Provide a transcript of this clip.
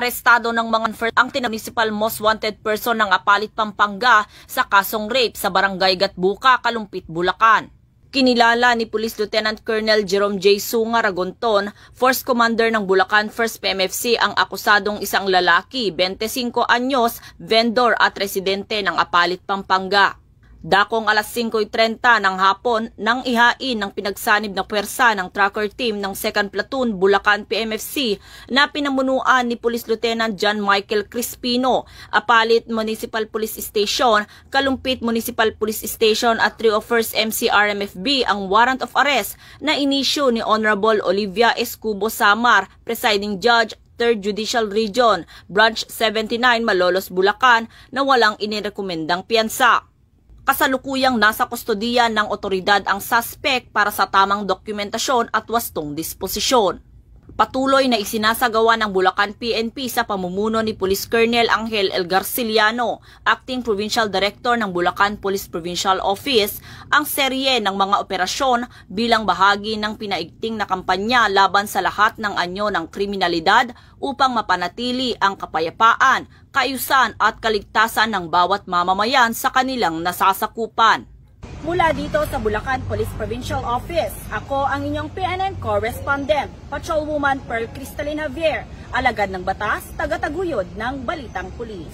Inarestado ng mga ang municipal most wanted person ng Apalit, Pampanga sa kasong rape sa Barangay Gatbuka, Kalumpit, Bulacan. Kinilala ni Police Lieutenant Colonel Jerome J. Sunga Ragonton, Force Commander ng Bulacan 1st PMFC, ang akusadong isang lalaki, 25 anyos, vendor at residente ng Apalit, Pampanga. Dakong alas 5:30 ng hapon nang ihain ng pinagsanib na puwersa ng tracker team ng 2nd Platoon Bulacan PMFC na pinamunuan ni Police Lieutenant John Michael Crispino, Apalit Municipal Police Station, Kalumpit Municipal Police Station at 301st MCRMFB ang warrant of arrest na inisyu ni Honorable Olivia Escubo Samar, Presiding Judge, 3rd Judicial Region, Branch 79, Malolos, Bulacan, na walang inirekomendang piyansa. Kasalukuyang nasa kustodiya ng otoridad ang suspect para sa tamang dokumentasyon at wastong disposisyon. Patuloy na isinasagawa ng Bulacan PNP sa pamumuno ni Police Colonel Angel L. Garciliano, Acting Provincial Director ng Bulacan Police Provincial Office, ang serye ng mga operasyon bilang bahagi ng pinaigting na kampanya laban sa lahat ng anyo ng kriminalidad upang mapanatili ang kapayapaan, kaayusan at kaligtasan ng bawat mamamayan sa kanilang nasasakupan. Mula dito sa Bulacan Police Provincial Office, ako ang inyong PNN Correspondent, Patrolwoman Pearl Cristalina Javier, alagad ng batas, taga-taguyod ng Balitang Pulis.